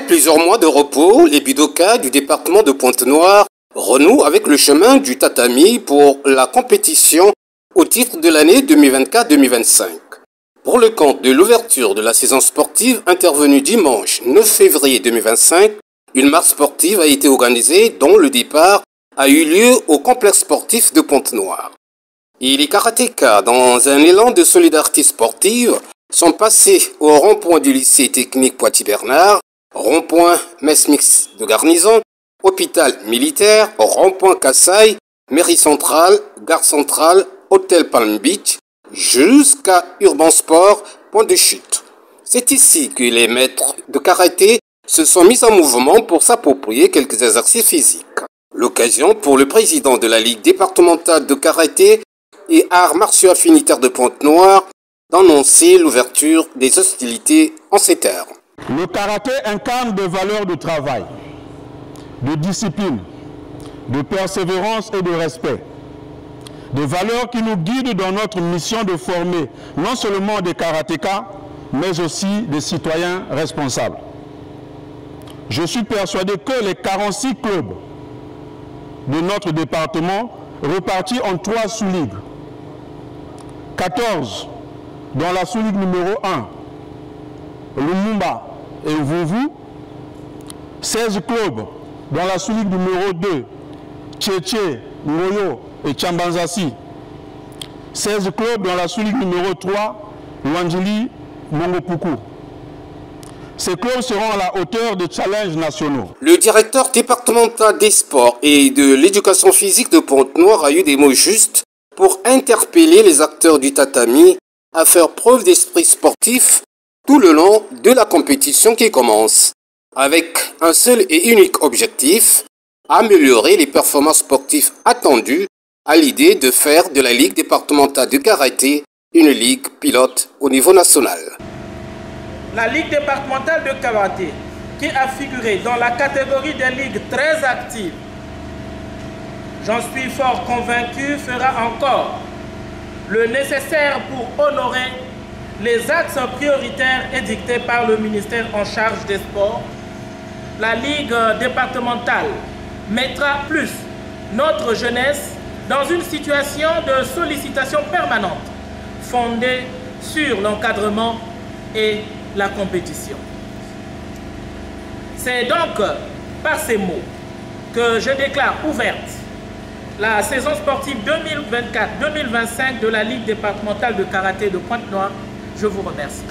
Après plusieurs mois de repos, les judokas du département de Pointe-Noire renouent avec le chemin du tatami pour la compétition au titre de l'année 2024-2025. Pour le compte de l'ouverture de la saison sportive intervenue dimanche 9 février 2025, une marche sportive a été organisée dont le départ a eu lieu au complexe sportif de Pointe-Noire. Et les karatékas, dans un élan de solidarité sportive, sont passés au rond-point du lycée technique Poitiers-Bernard, rond-point Mess-Mix de Garnison, hôpital militaire, rond-point Kassai, mairie centrale, gare centrale, hôtel Palm Beach, jusqu'à Urban Sport, point de chute. C'est ici que les maîtres de karaté se sont mis en mouvement pour s'approprier quelques exercices physiques. L'occasion pour le président de la Ligue départementale de karaté et arts martiaux affinitaires de Pointe-Noire d'annoncer l'ouverture des hostilités en ces termes. Le karaté incarne des valeurs de travail, de discipline, de persévérance et de respect. Des valeurs qui nous guident dans notre mission de former non seulement des karatékas, mais aussi des citoyens responsables. Je suis persuadé que les 46 clubs de notre département, repartis en 3 sous-ligues, 14 dans la sous-ligue numéro 1, Lumumba et Vuvu, 16 clubs dans la sous-ligue numéro 2, Tchétché, Ngoyo et Tchambanzasi, 16 clubs dans la sous-ligue numéro 3, Luandjili, Mongopuku. Ces clubs seront à la hauteur des challenges nationaux. Le directeur départemental des sports et de l'éducation physique de Pointe-Noire a eu des mots justes pour interpeller les acteurs du tatami à faire preuve d'esprit sportif tout le long de la compétition qui commence, avec un seul et unique objectif, améliorer les performances sportives attendues à l'idée de faire de la Ligue départementale de karaté une ligue pilote au niveau national. La Ligue départementale de karaté, qui a figuré dans la catégorie des ligues très actives, j'en suis fort convaincu, fera encore le nécessaire pour honorer les axes prioritaires édictés par le ministère en charge des sports. La Ligue départementale mettra plus notre jeunesse dans une situation de sollicitation permanente, fondée sur l'encadrement et la compétition. C'est donc par ces mots que je déclare ouverte la saison sportive 2024-2025 de la Ligue départementale de karaté de Pointe-Noire. Je vous remercie.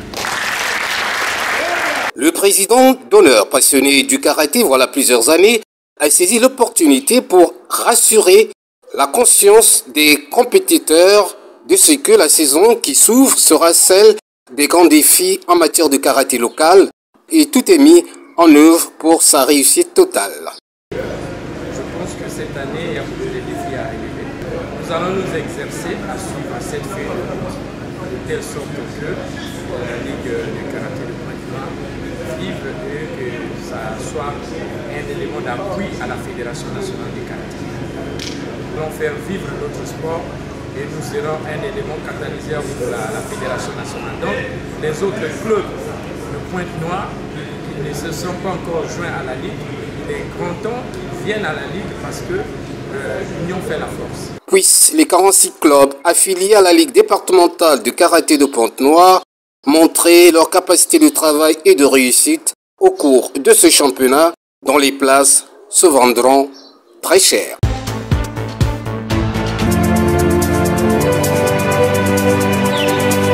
Le président d'honneur passionné du karaté voilà plusieurs années a saisi l'opportunité pour rassurer la conscience des compétiteurs de ce que la saison qui s'ouvre sera celle des grands défis en matière de karaté local et tout est mis en œuvre pour sa réussite totale. Je pense que cette année, il y a beaucoup de défis à relever. Nous allons nous exercer à suivre cette feuille de telle sorte que la Ligue de karaté de Pointe-Noire vive et que ça soit un élément d'appui à la Fédération nationale de karaté. Nous allons faire vivre notre sport et nous serons un élément catalyseur pour la Fédération nationale. Donc, les autres clubs de Pointe-Noire qui ne se sont pas encore joints à la Ligue, il est grand temps qu'ils viennent à la Ligue parce que l'union fait la force. Puissent les 46 clubs affiliés à la Ligue départementale de karaté de Pointe-Noire montrer leur capacité de travail et de réussite au cours de ce championnat dont les places se vendront très cher.